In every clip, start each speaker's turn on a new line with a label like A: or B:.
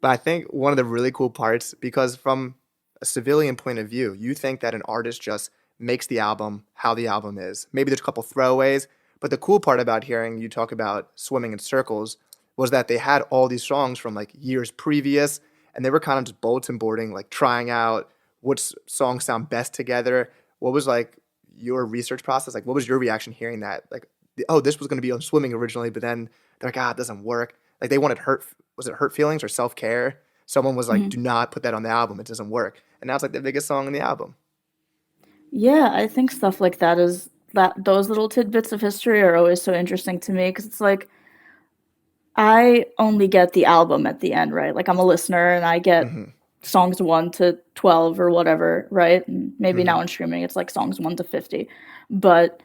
A: But I think one of the really cool parts, because from a civilian point of view, you think that an artist just makes the album how the album is. Maybe there's a couple throwaways, but the cool part about hearing you talk about Swimming in Circles was that they had all these songs from like years previous, and they were kind of just bulletin boarding, like trying out which songs sound best together. What was like your research process? Like, what was your reaction hearing that? Like, oh, this was going to be on Swimming originally, but then they're like, ah, it doesn't work. Like they wanted hurt, was it Hurt Feelings or Self Care? Someone was like,
B: Mhm.
A: do not put that on the album. It doesn't work. And now it's like the biggest song on the album.
B: Yeah, I think stuff like that is that those little tidbits of history are always so interesting to me because it's like I only get the album at the end, right? Like I'm a listener and I get
A: Hmm.
B: songs 1 to 12 or whatever, right? And maybe now
A: Hmm.
B: in streaming it's like songs 1 to 50. But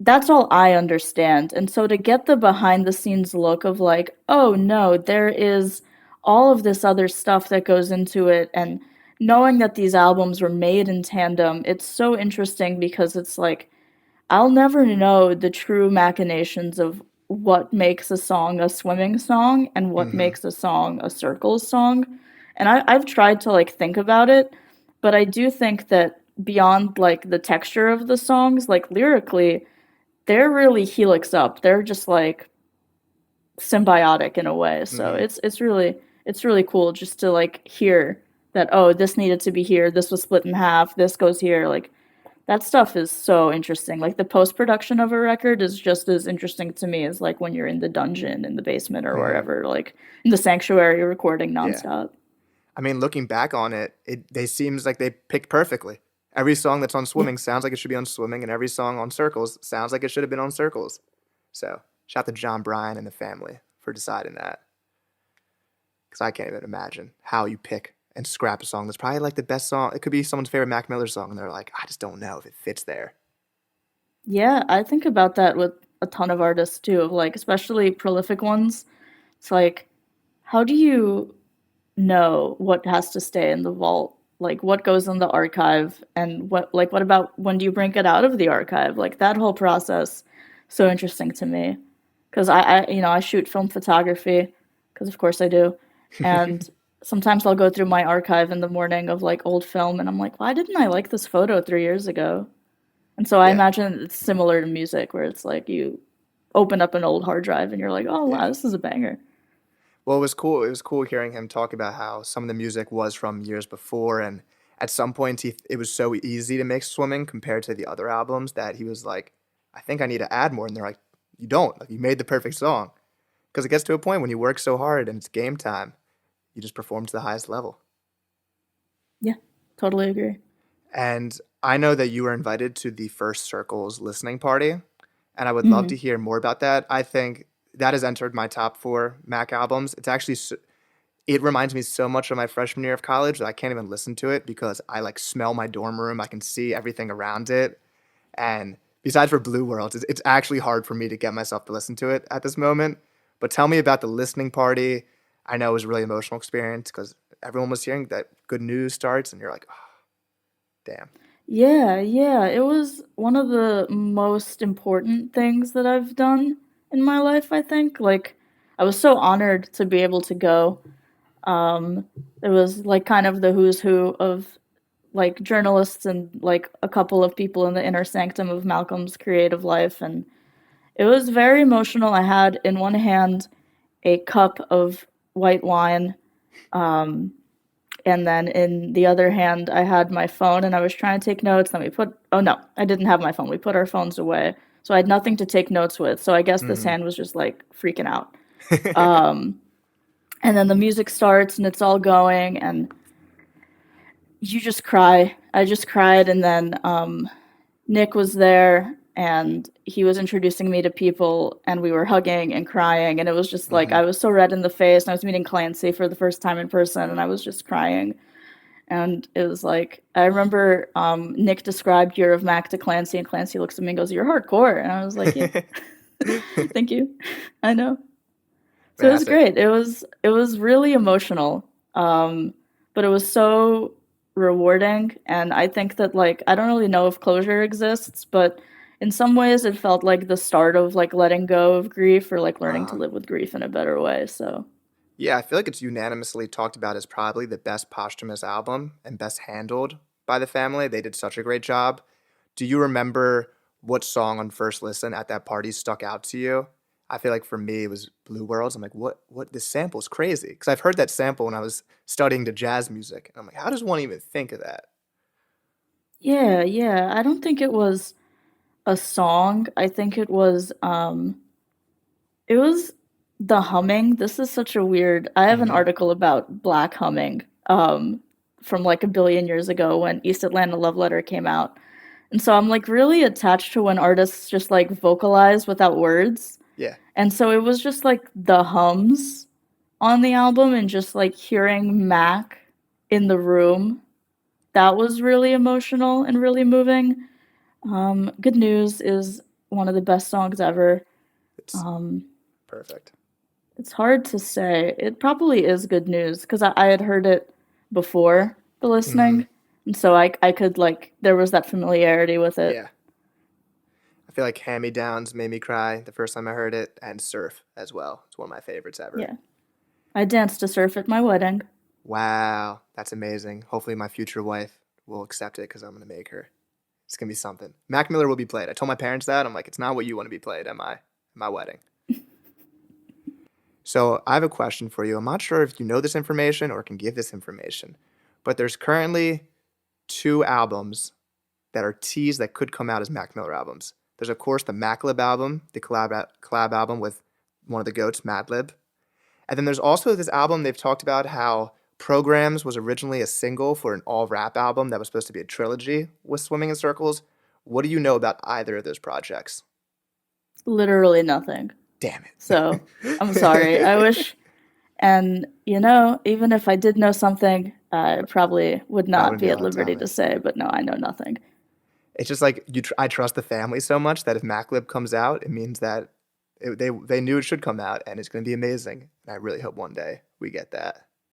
B: that's all I understand. And so to get the behind the scenes look of like, oh no, there is all of this other stuff that goes into it and knowing that these albums were made in tandem, it's so interesting because it's like I'll never know the true machinations of what makes a song a swimming song and what
A: Hmm.
B: makes a song a circles song. And I've tried to like think about it, but I do think that beyond like the texture of the songs, like lyrically, they're really helix up. They're just like symbiotic in a way. So
A: Hmm.
B: it's really cool just to like hear that oh this needed to be here, this was split in half, this goes here. Like that stuff is so interesting. Like the post production of a record is just as interesting to me as like when you're in the dungeon in the basement or
A: Hmm.
B: wherever, like in the sanctuary recording
A: Yeah.
B: nonstop.
A: I mean, looking back on it, they seems like they picked perfectly. Every song that's on
B: Yeah.
A: Swimming sounds like it should be on Swimming, and every song on Circles sounds like it should have been on Circles. So, shout out to John Bryan and the family for deciding that. Because I can't even imagine how you pick and scrap a song that's probably like the best song. It could be someone's favorite Mac Miller song, and they're like, I just don't know if it fits there.
B: Yeah, I think about that with a ton of artists too, of like especially prolific ones. It's like how do you know what has to stay in the vault? Like what goes in the archive and what about when do you bring it out of the archive? Like that whole process so interesting to me because I shoot film photography because of course I do. And sometimes I'll go through my archive in the morning of like old film and I'm like, why didn't I like this photo 3 years ago? And so I
A: Yeah,
B: imagine it's similar to music where it's like you open up an old hard drive and you're like, oh
A: yeah.
B: wow, this is a banger.
A: Well, it was cool. It was cool hearing him talk about how some of the music was from years before, and at some points it was so easy to make Swimming compared to the other albums that he was like, I think I need to add more. And they're like, you don't. Like, you made the perfect song. Because it gets to a point when you work so hard and it's game time, you just perform to the highest level.
B: Yeah, totally agree.
A: And I know that you were invited to the First Circles listening party, and I would love to
B: Mhm.
A: hear more about that. I think that has entered my top four Mac albums. It's actually it reminds me so much of my freshman year of college that I can't even listen to it because I like smell my dorm room. I can see everything around it. And besides for Blue Worlds, it's actually hard for me to get myself to listen to it at this moment. But tell me about the listening party. I know it was a really emotional experience because everyone was hearing that good news starts, and you're like, oh, damn.
B: Yeah, yeah, it was one of the most important things that I've done in my life, I think. Like, I was so honored to be able to go. It was like kind of the who's who of like journalists and like a couple of people in the inner sanctum of Malcolm's creative life. And it was very emotional. I had in one hand a cup of white wine. Um, And then in the other hand, I had my phone and I was trying to take notes. Then oh no, I didn't have my phone. We put our phones away. So I had nothing to take notes with. So I guess this
A: Hmm.
B: hand was just like freaking out. Um, and then the music starts and it's all going and you just cry. I just cried. And then Nick was there and he was introducing me to people and we were hugging and crying. And it was just like
A: Hmm.
B: I was so red in the face. And I was meeting Clancy for the first time in person and I was just crying. And it was like, I remember Nick described Year of Mac to Clancy, and Clancy looks at me and goes, "You're hardcore." And I was like, "Yeah, thank you. I know." So it was
A: Fantastic.
B: great. It was really emotional, but it was so rewarding. And I think that like I don't really know if closure exists, but in some ways it felt like the start of like letting go of grief or like learning to
A: Uh,
B: live with grief in a better way. So
A: Yeah, I feel like it's unanimously talked about as probably the best posthumous album and best handled by the family. They did such a great job. Do you remember what song on first listen at that party stuck out to you? I feel like for me it was Blue Worlds. I'm like, what this sample is crazy. Because I've heard that sample when I was studying the jazz music. And I'm like, how does one even think of that?
B: Yeah, yeah. I don't think it was a song. I think it was the humming. This is such a weird. I have an
A: Hmm.
B: article about black humming from like a billion years ago when East Atlanta Love Letter came out. And so I'm like really attached to when artists just like vocalize without words.
A: Yeah,
B: And so it was just like the hums on the album and just like hearing Mac in the room. That was really emotional and really moving. Good News is one of the best songs ever.
A: it's
B: Um,
A: perfect.
B: it's hard to say. It probably is Good News because I had heard it before the
A: Hmm.
B: listening. And so I could like, there was that familiarity with it.
A: Yeah. I feel like Hand Me Downs made me cry the first time I heard it, and Surf as well. It's one of my favorites ever.
B: Yeah. I danced to Surf at my wedding.
A: Wow, that's amazing. Hopefully, my future wife will accept it because I'm gonna make her. It's gonna be something. Mac Miller will be played. I told my parents that. I'm like, it's not what you want to be played at my wedding. So I have a question for you. I'm not sure if you know this information or can give this information, but there's currently two albums that are teased that could come out as Mac Miller albums. There's of course the MacLib album, the collab album with one of the goats, MacLib. And then there's also this album they've talked about how Programs was originally a single for an all rap album that was supposed to be a trilogy with Swimming in Circles. What do you know about either of those projects?
B: Literally nothing.
A: Damn
B: So I'm sorry. I
A: it.
B: wish, and you know, even if I did know something, I probably would
A: I
B: not
A: wouldn't be
B: be at
A: able to tell
B: liberty
A: me.
B: to say, but no, I know nothing.
A: It's just like I trust the family so much that if MacLib comes out, it means that they knew it should come out and it's going to be amazing. And I really hope one day we get that.